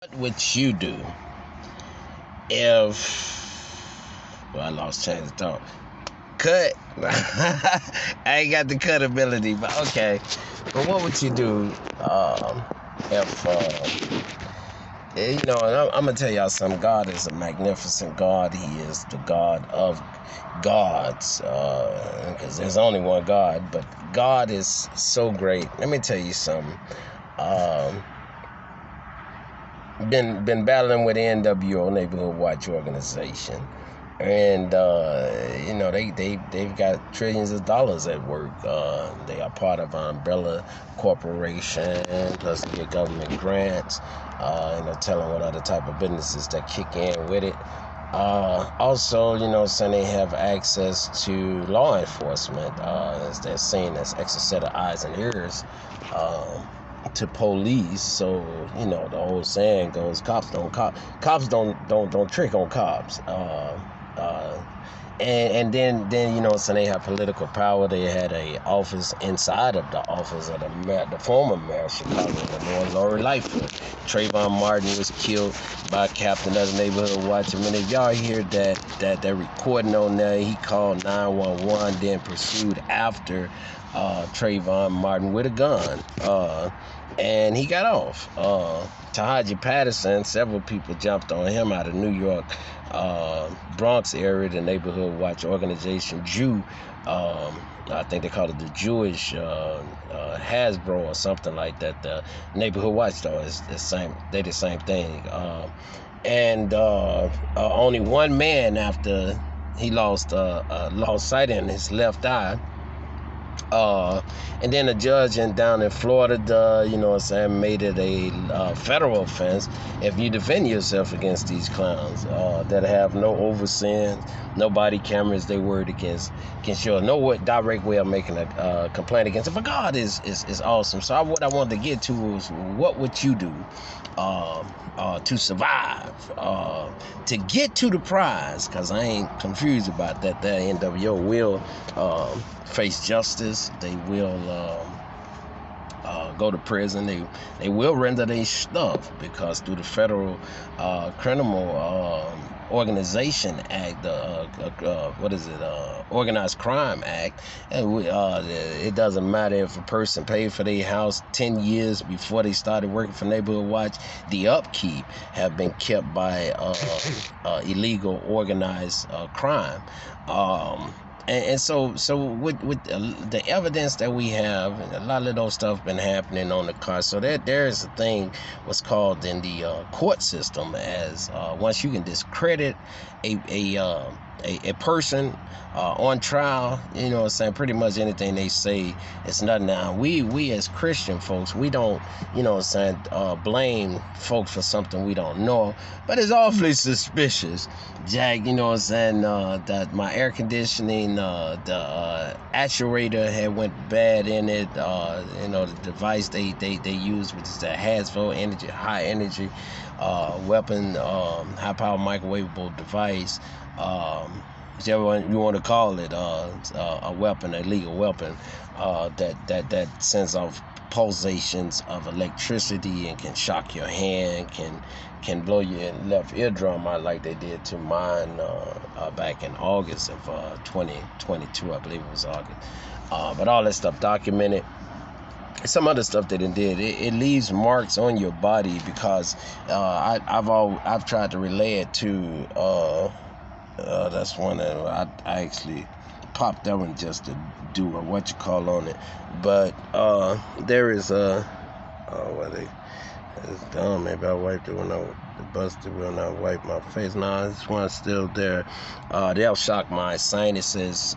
What would you do if, well, I lost train of thought. Cut. I ain't got the cut ability, but okay. But what would you do if, and I'm going to tell y'all something. God is a magnificent God. He is the God of gods, because there's only one God, but God is so great. Let me tell you something. Um, been battling with the NWO, Neighborhood Watch Organization, and they've got trillions of dollars at work. They are part of an umbrella corporation, plus they get government grants, telling what other type of businesses that kick in with it. Also, saying they have access to law enforcement, as they're seen as extra set of eyes and ears. To police. So the old saying goes, cops don't trick on cops. And then so they have political power. They had a office inside of the office of the former mayor of Chicago, Illinois, Lori Lightfoot. Trayvon Martin was killed by a captain of the Neighborhood Watch. I mean, if y'all hear that recording on there, he called 911, then pursued after Trayvon Martin with a gun, and he got off. Tahaji Patterson, several people jumped on him out of New York, Bronx area, the Neighborhood Watch Organization, I think they call it the Jewish Hasbro or something like that. The Neighborhood Watch, though, is the same. They the same thing. And only one man, after he lost sight in his left eye. And then a judge down in Florida, made it a federal offense if you defend yourself against these clowns that have no overseeing, no body cameras. They worried against your no direct way of making a complaint against it. But God is awesome. So what I wanted to get to was, what would you do to survive, to get to the prize? Because I ain't confused about that. The NWO will face justice. They will go to prison. They will render their stuff, because through the federal criminal organization act, organized crime act, and it doesn't matter if a person paid for their house 10 years before they started working for Neighborhood Watch. The upkeep have been kept by illegal organized crime. And so with the evidence that we have, and a lot of those stuff been happening on the car. So there is a thing what's called in the court system as once you can discredit a person on trial, pretty much anything they say is nothing. Now we as Christian folks, we don't, blame folks for something we don't know, but it's awfully suspicious, Jack, that my air conditioning, the actuator had went bad in it, the device they use, which is the Hasbro high energy weapon, high power microwavable device, whichever you want to call it, a weapon, a legal weapon, that sends off pulsations of electricity and can shock your hand, can blow your left eardrum out like they did to mine back in August of 2022, I believe it was August. But all that stuff documented. Some other stuff that it did, it leaves marks on your body, because I've tried to relay it to that's one that I actually popped that one just to do a what you call on it. But there is it's dumb. Maybe I wiped it when I busted when I wiped my face. No, this one's still there. They'll shock my sinuses.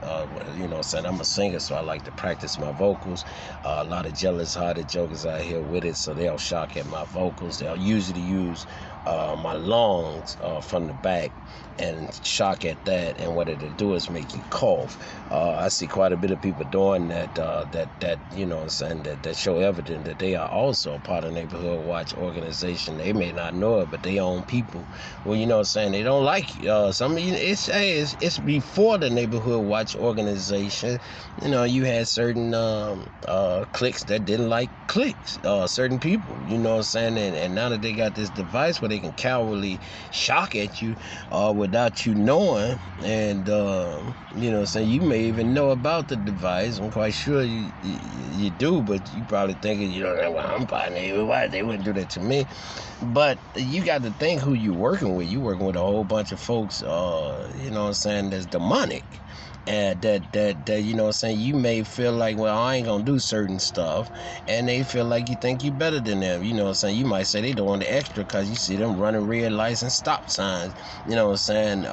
Saying I'm a singer, so I like to practice my vocals. A lot of jealous-hearted jokers out here with it, so they'll shock at my vocals. They'll usually use my lungs from the back and shock at that, and what it'll do is make you cough. I see quite a bit of people doing that. That show evidence that they are also part of Neighborhood Watch organization. They may not know it, but their own people. Well, you know what I'm saying, they don't like some of you. It's before the neighborhood watch organization. You know, you had certain cliques that didn't like cliques, certain people, you know what I'm saying, and now that they got this device where they can cowardly shock at you without you knowing, and you know what I'm saying, you may even know about the device. I'm quite sure you do, but you probably thinking, you know, well, I'm probably, why they wouldn't do that to me. But you got to think who you working with. You working with a whole bunch of folks, you know what I'm saying, that's demonic. And that you know what I'm saying, you may feel like, well, I ain't gonna do certain stuff, and they feel like you think you better than them. You know what I'm saying, you might say they doing the extra because you see them running red lights and stop signs. You know what I'm saying,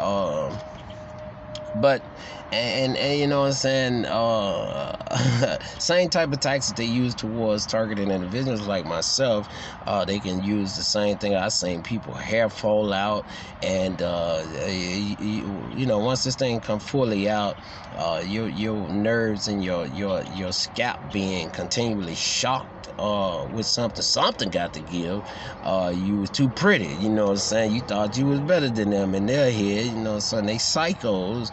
but and you know what I'm saying, same type of tactics they use towards targeting individuals like myself. They can use the same thing. I've seen people hair fall out, and you know, once this thing come fully out, your nerves and your scalp being continually shocked with something got to give. You was too pretty, you know what I'm saying, you thought you was better than them in their head, you know what I'm saying, they psychos,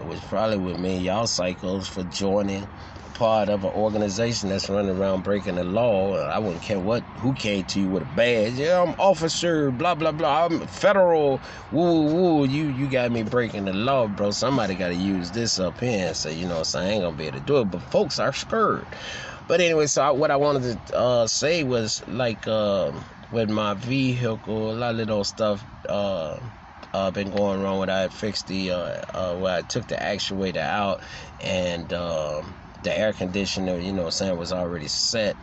which probably would mean y'all psychos for joining part of an organization that's running around breaking the law. I wouldn't care who came to you with a badge. Yeah, I'm officer, blah blah blah, I'm federal, woo woo. You got me breaking the law, bro. Somebody got to use this up here and say, you know, so I ain't gonna be able to do it. But folks are scared. But anyway, so what I wanted to say was, like, with my vehicle, a lot of those stuff been going wrong. When I fixed the where I took the actuator out, and the air conditioner, you know what I'm saying, was already set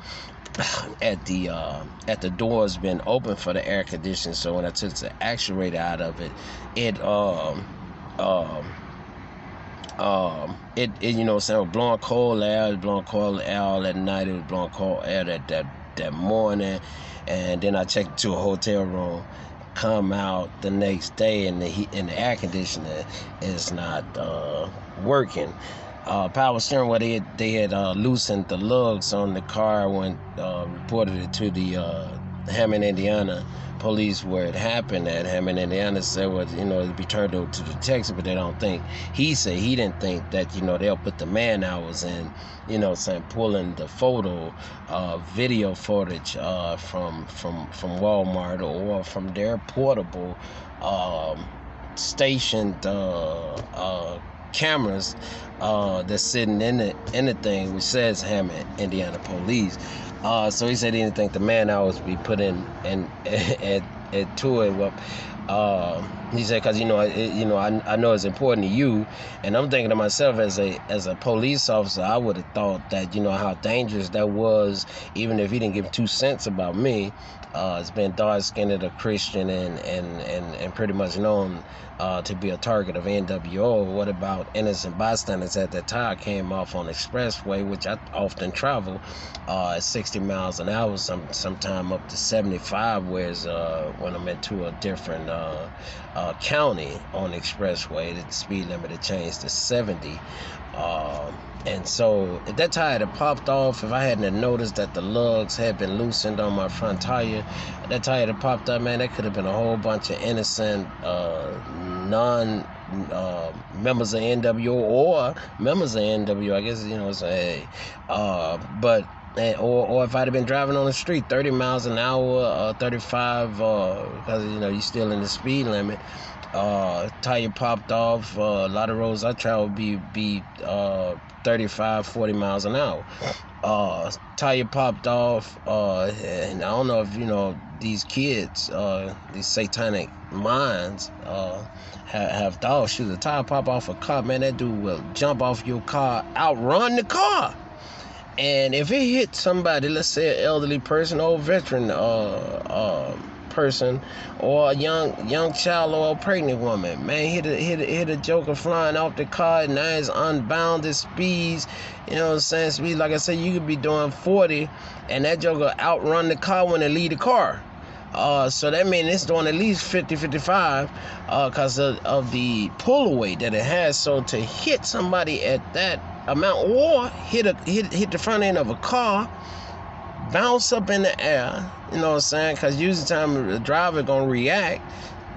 at the doors been open for the air conditioner. So when I took the actuator out of it, it you know what I'm saying, was blowing cold air. It was blowing cold air all that night. It was blowing cold air that morning. And then I checked into a hotel room, come out the next day, and the air conditioner is not working. Power steering, where they had loosened the lugs on the car when reported it to the Hammond, Indiana police where it happened at. Hammond, Indiana said, well, you know, it'd be turned over to the detective, but they don't think. He said he didn't think that, you know, they'll put the man hours in, you know, saying pulling the video footage from Walmart or from their portable stationed cameras that's sitting in the thing, which says Hammond, Indiana police. So he said he didn't think the man hours be put in and to it. Well, he said, because, you know, I know it's important to you, and I'm thinking to myself, as a police officer, I would have thought that, you know, how dangerous that was, even if he didn't give 2 cents about me. It's been dark-skinned, a Christian, and pretty much known to be a target of NWO. What about innocent bystanders? At that time, I came off on expressway, which I often travel at 60 miles an hour, sometime up to 75, whereas when I'm into a different county on the expressway, the speed limit had changed to 70. And so if that tire had popped off, if I hadn't noticed that the lugs had been loosened on my front tire, that tire had popped up, man, that could have been a whole bunch of innocent members of NWO or members of NWO, I guess, you know what I'm saying. But or if I'd have been driving on the street 30 miles an hour, 35, because, you know, you're still in the speed limit, tire popped off. A lot of roads I travel be 35, 40 miles an hour. Tire popped off, and I don't know if, you know, these kids, these satanic minds, have thought, shoot, the tire pop off a car, man, that dude will jump off your car, outrun the car. And if it hit somebody, let's say an elderly person or a veteran person, or a young child or a pregnant woman, man, hit a joker flying off the car, and now it's unbounded speeds, you know what I'm saying, speed, like I said, you could be doing 40, and that joker outrun the car when they leave the car. So that means it's doing at least 50, 55, because of the pull away that it has. So to hit somebody at that amount, or hit the front end of a car, bounce up in the air, you know what I'm saying? Because usually the time the driver gonna react,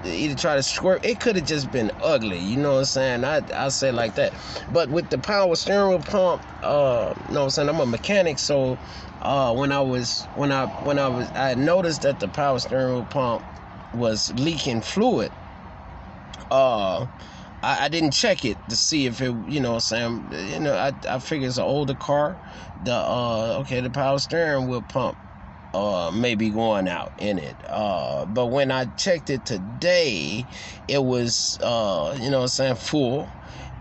either try to squirt. It could have just been ugly, you know what I'm saying? I'll say it like that. But with the power steering wheel pump, you know what I'm saying? I'm a mechanic, so I noticed that the power steering wheel pump was leaking fluid. I didn't check it to see if it, you know what I'm saying, you know, I figure it's an older car. The power steering wheel pump may be going out in it. But when I checked it today, it was, you know what I'm saying, full.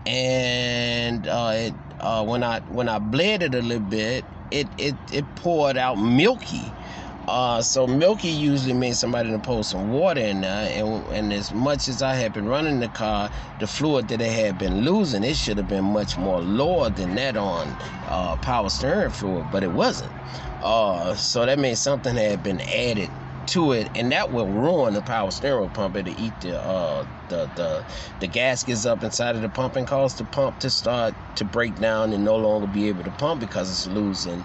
And when I bled it a little bit, it poured out milky. So milky usually means somebody to pour some water in there, and as much as I had been running the car, the fluid that it had been losing, it should have been much more lower than that on power steering fluid, but it wasn't. So that means something had been added to it, and that will ruin the power steering pump. It'll eat the gaskets up inside of the pump and cause the pump to start to break down and no longer be able to pump because it's losing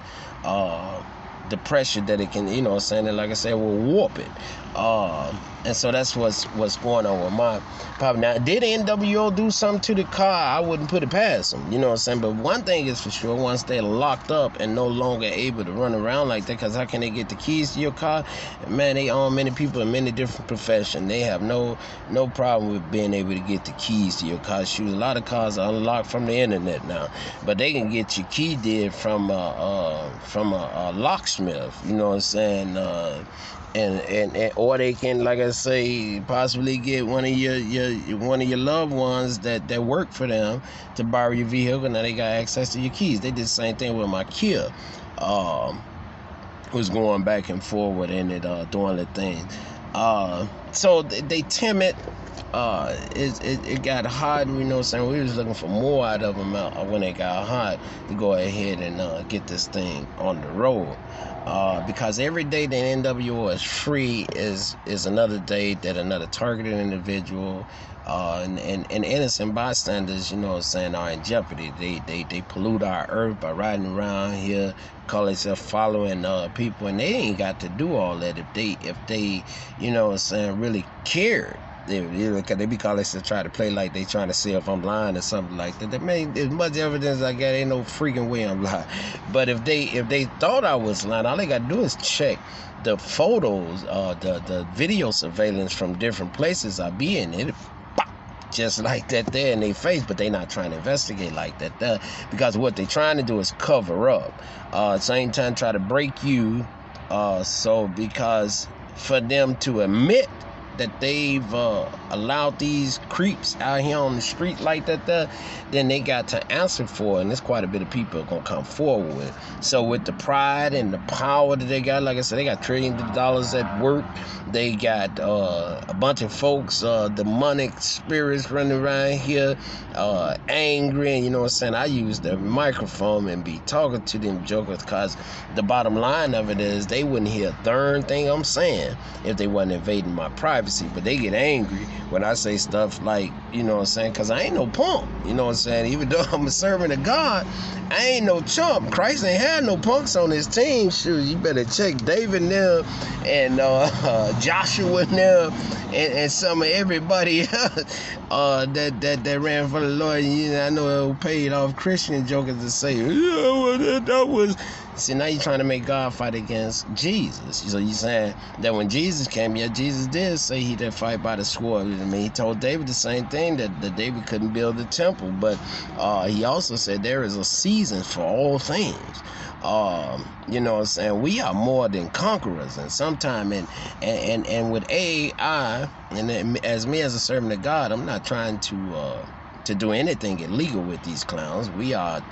the pressure that it can, you know what I'm saying, and like I said, will warp it. And so that's what's going on with my problem. Now, did NWO do something to the car? I wouldn't put it past them, you know what I'm saying? But one thing is for sure, once they're locked up and no longer able to run around like that, because how can they get the keys to your car? Man, they own many people in many different professions. They have no problem with being able to get the keys to your car. Shoot, a lot of cars are unlocked from the internet now, but they can get your key did from a locksmith, you know what I'm saying? And or they can, like I say, possibly get one of your loved ones that work for them to borrow your vehicle. Now they got access to your keys. They did the same thing with my Kia. Was going back and forward in it, doing the thing. So they timid. It got hot, you know what I'm saying? We was looking for more out of them when it got hot to go ahead and get this thing on the road. Because every day that NWO is free is another day that another targeted individual and innocent bystanders, you know what I'm saying, are in jeopardy. They pollute our earth by riding around here, call themselves following people, and they ain't got to do all that if they you know what I'm saying, really cared. They be calling us to try to play like they trying to see if I'm lying or something like that. That made as much evidence I got, ain't no freaking way I'm lying. But if they thought I was lying, all they got to do is check the photos, the video surveillance from different places I be in. It just like that there in their face, but they not trying to investigate like that there, because what they trying to do is cover up. Same time try to break you. So because for them to admit that they've allowed these creeps out here on the street like that there, then they got to answer for it, and there's quite a bit of people gonna come forward with. So with the pride and the power that they got, like I said, they got trillions of dollars at work. They got a bunch of folks, demonic spirits running around here, angry, and you know what I'm saying, I use the microphone and be talking to them jokers, because the bottom line of it is they wouldn't hear a darn thing I'm saying if they wasn't invading my privacy. But they get angry when I say stuff like, you know what I'm saying, because I ain't no punk, you know what I'm saying. Even though I'm a servant of God, I ain't no chump. Christ ain't had no punks on his team. Shoot, you better check David and them, and Joshua and them, and some of everybody else that ran for the Lord. You know, I know it paid off Christian jokers to say, yeah, well, that was. See, now you're trying to make God fight against Jesus. So you're saying that when Jesus came, yeah, Jesus did say he did fight by the sword. I mean, he told David the same thing, that David couldn't build the temple. But he also said there is a season for all things. You know what I'm saying? We are more than conquerors. And sometime, and with AI, and as me as a servant of God, I'm not trying to do anything illegal with these clowns. We are...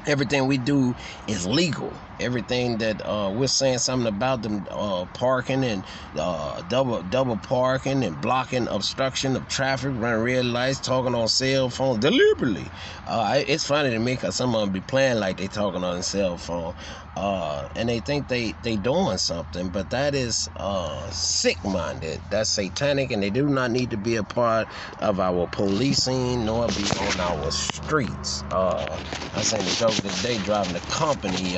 everything we do is legal. Everything that we're saying something about them parking and double parking and blocking, obstruction of traffic, running red lights, talking on cell phones deliberately. It's funny to me because some of them be playing like they talking on a cell phone, and they think they doing something, but that is sick-minded. That's satanic, and they do not need to be a part of our policing nor be on our streets. I seen the joke today driving a company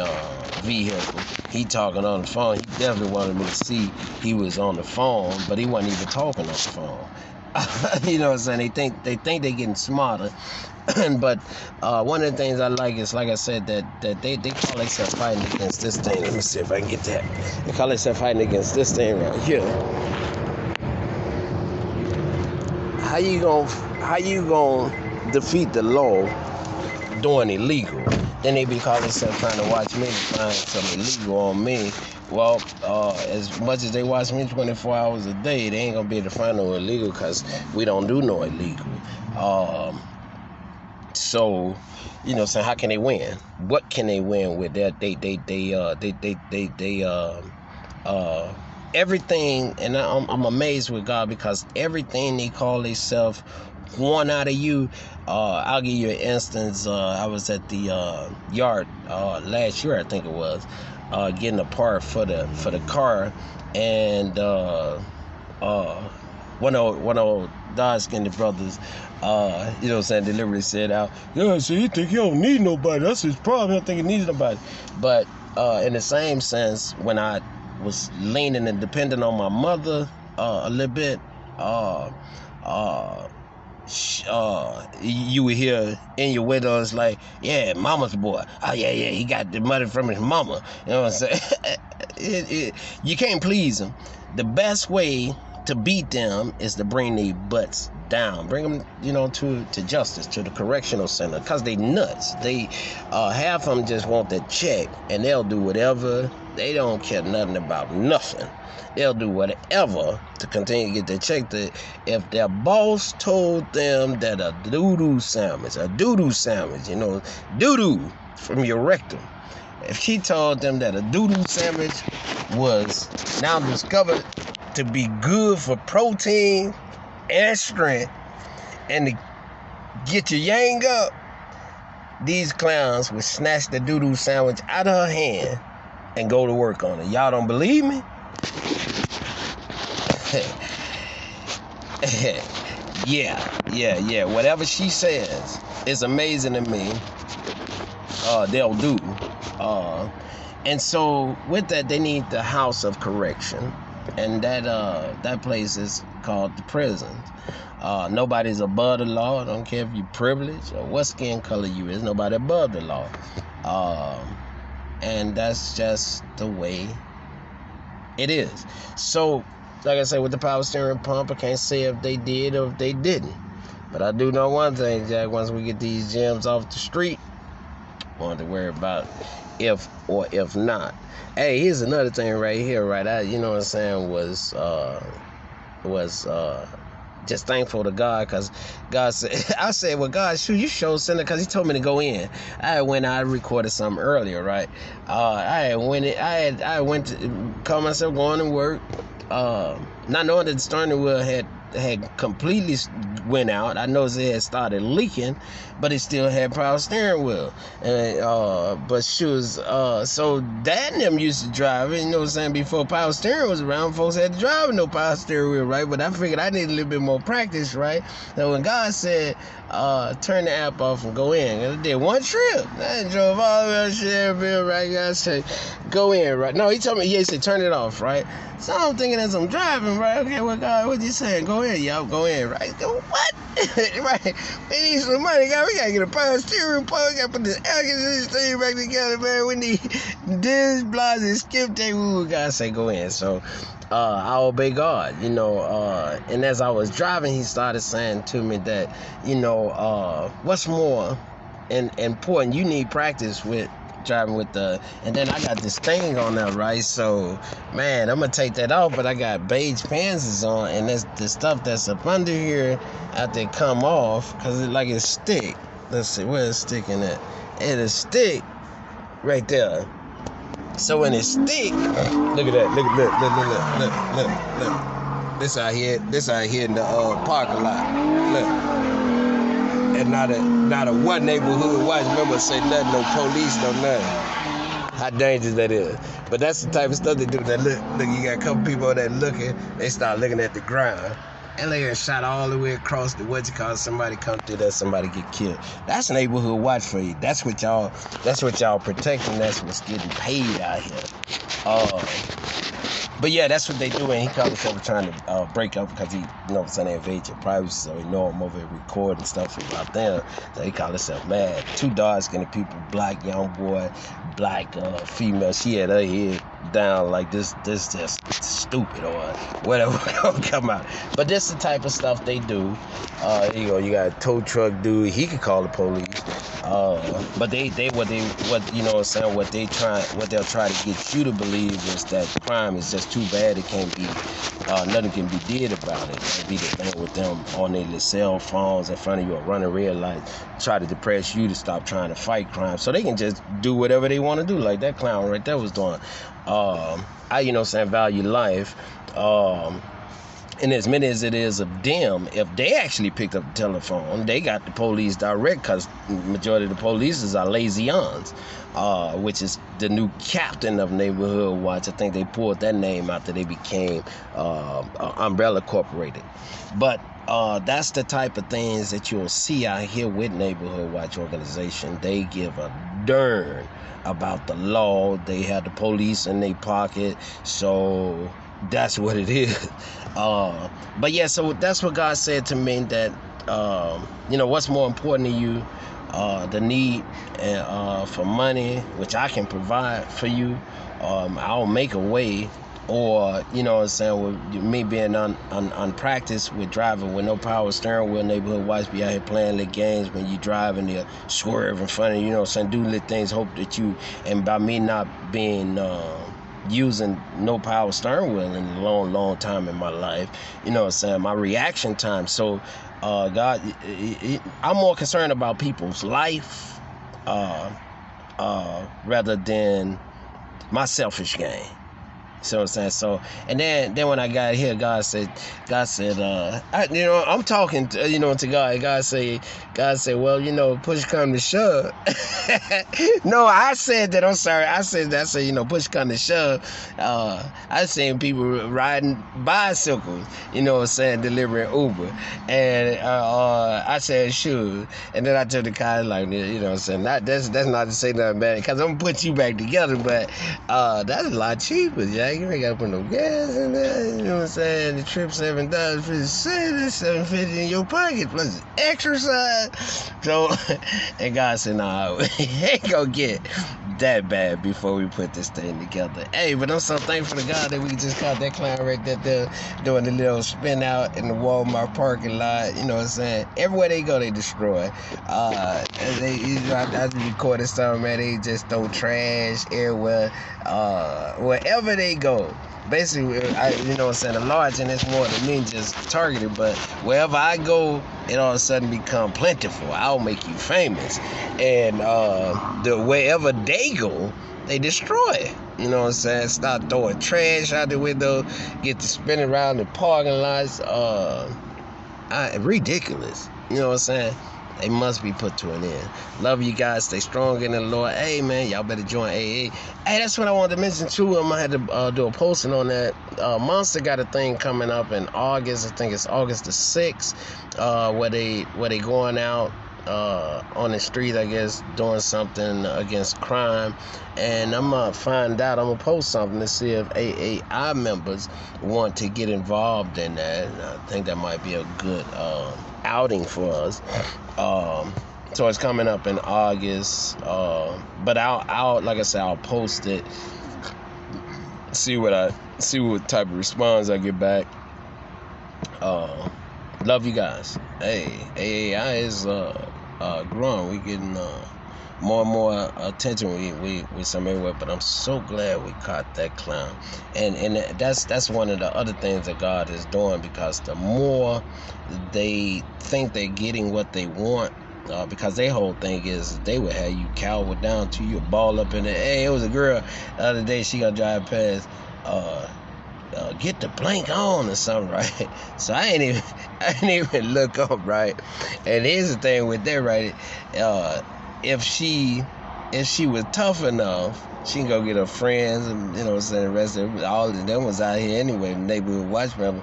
vehicle, he talking on the phone. He definitely wanted me to see he was on the phone, but he wasn't even talking on the phone. You know what I'm saying? They think they're getting smarter. But one of the things I like is, like I said, that they call themselves fighting against this thing. Let me see if I can get that. They call themselves fighting against this thing right here. How you gonna defeat the law doing illegal? Then they be calling themselves trying to watch me to find some illegal on me. Well, as much as they watch me 24 hours a day, they ain't gonna be able to find no illegal because we don't do no illegal. So, you know, so how can they win? What can they win with that? Everything, and I'm amazed with God because everything they call themselves one out of you. I'll give you an instance. I was at the yard last year, I think it was, getting a part for the car, and one of dark-skinned brothers, you know what I'm saying, deliberately said out, yeah, so you think he don't need nobody, that's his problem, he don't think he needs nobody. But in the same sense, when I was leaning and depending on my mother a little bit, you would hear in your windows like, yeah, mama's boy. Oh, yeah, he got the money from his mama. You know what I'm saying? You can't please them. The best way to beat them is to bring their butts down. Bring them, you know, to justice, to the correctional center, because they nuts. They, half of them just want that check, and they'll do whatever. They don't care nothing about nothing. They'll do whatever to continue to get their check. If their boss told them that a doo-doo sandwich, you know, doo-doo from your rectum, if she told them that a doo-doo sandwich was now discovered to be good for protein and strength and to get your yang up, these clowns would snatch the doo-doo sandwich out of her hand and go to work on it. Y'all don't believe me? Yeah. Whatever she says is amazing to me. They'll do. And so with that, they need the house of correction, and that place is called the prison. Nobody's above the law. I don't care if you're privileged or what skin color you is. Nobody above the law. And that's just the way it is. So, like I said, with the power steering pump, I can't say if they did or if they didn't. But I do know one thing, Jack. Once we get these gems off the street, I want to worry about if or if not. Hey, here's another thing right here, right? You know what I'm saying, was just thankful to God, because God said, I said, well, God, shoot, you showed sinner, because he told me to go in. I recorded something earlier, right? I went to call myself going to work, not knowing that the steering wheel had completely went out. I know it had started leaking, but it still had power steering wheel. And but she was so Dad and them used to drive it, you know what I'm saying, before power steering was around. Folks had to drive with no power steering wheel, right? But I figured I need a little bit more practice, right? So when God said turn the app off and go in, I did one trip. I drove all the way to Sherville, right? God said go in, right? No, he told me, he said turn it off, right? So I'm thinking as I'm driving, right? Okay, well, God, what you saying? Go in, y'all, go in, right? Go, what? Right? We need some money, God. We gotta get a power steering pump. We gotta put this air conditioning thing back together, man. We need this, blah, this, skip tape. Ooh, God say go in. So I obey God, you know. And as I was driving, he started saying to me that, you know, what's more important, you need practice with driving with and then I got this thing on there, right? So, man, I'm gonna take that off, but I got beige pants on, and that's the stuff that's up under here after it come off, because it's stick. Let's see, where is sticking at? It is stick right there. So when it's stick, look at that, look. This out here in the parking lot. Look. And not a one neighborhood watch member say nothing, no police, no nothing. How dangerous that is. But that's the type of stuff they do. That look, you got a couple people that looking, they start looking at the ground. And they get shot all the way across the somebody come through there, somebody get killed. That's neighborhood watch for you. That's what y'all protecting. That's what's getting paid out here. But yeah, that's what they do, and he caught himself trying to break up because he, you know what I'm saying, they invade your privacy, so he know him over here recording stuff about them. So he called himself mad. Two dark-skinned people, black young boy, black female. She had her head down like this just stupid or whatever gonna come out. But this the type of stuff they do. You got a tow truck dude. He could call the police. But what they'll try to get you to believe is that crime is just too bad. It can't be nothing can be did about it. That'd be the thing with them on their cell phones in front of you or running red lights, try to depress you to stop trying to fight crime, so they can just do whatever they want to do, like that clown right there was doing. Value life. And as many as it is of them, if they actually picked up the telephone, they got the police direct, because the majority of the police are lazy-ons, which is the new captain of Neighborhood Watch. I think they pulled that name after they became Umbrella Corporated. But that's the type of things that you'll see out here with Neighborhood Watch organization. They give a darn about the law. They have the police in their pocket, so that's what it is. But yeah, so that's what God said to me, that what's more important to you, the need for money, which I can provide for you. I'll make a way. Or, with me being unpracticed with driving with no power steering wheel, Neighborhood Watch be out here playing little games when you drive and they'll swerve in front of you, do little things, hope that you, and by me not being using no power steering wheel in a long time in my life, my reaction time. So God, I'm more concerned about people's life rather than my selfish gain. So I'm saying, and then when I got here, God said, I'm talking to God. God said, well, push come to shove. No, I said that. I'm sorry. I said push come to shove. I seen people riding bicycles, delivering Uber, and I said sure. And then I told the guy that's not to say nothing bad, because I'm gonna put you back together, but that's a lot cheaper, Jack. You ain't gotta put no gas in there, The trip $7 for the city, $7.50 in your pocket plus exercise. So, and God said, nah, it ain't gonna get that bad before we put this thing together. Hey, but I'm so thankful to God that we just caught that clown right there doing the little spin out in the Walmart parking lot. Everywhere they go, they destroy. I recorded something, man. They just throw trash everywhere. Wherever they go. Basically, the large, and it's more than me just targeted, but wherever I go, it all of a sudden become plentiful. I'll make you famous. And wherever they go, they destroy it. Start throwing trash out the window, get to spinning around the parking lots. Ridiculous. They must be put to an end. Love you guys. Stay strong in the Lord. Hey, man, y'all better join AA. Hey, that's what I wanted to mention, too. I had to do a posting on that. Monster got a thing coming up in August. I think it's August the 6th, where they going out on the street, I guess, doing something against crime. And I'm going to find out. I'm going to post something to see if AAI members want to get involved in that. And I think that might be a good outing for us. So it's coming up in August. But I'll like I said, I'll post it. See what type of response I get back. Love you guys. Hey, AAI is growing. We getting more and more attention with some everywhere, but I'm so glad we caught that clown. And that's one of the other things that God is doing, because the more they think they're getting what they want, because their whole thing is they would have you cower down to you, ball up in there. Hey, it was a girl the other day, she gonna drive past, get the blank on or something, right? So I ain't even look up, right? And here's the thing with that, right? If she was tough enough, she can go get her friends, and the rest of all of them was out here anyway. The Neighborhood Watch member,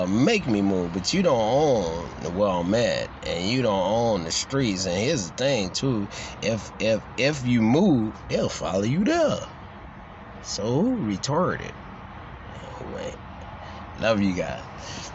make me move, but you don't own where I'm at, and you don't own the streets. And here's the thing too: if you move, they'll follow you there. So retarded. Anyway, love you guys.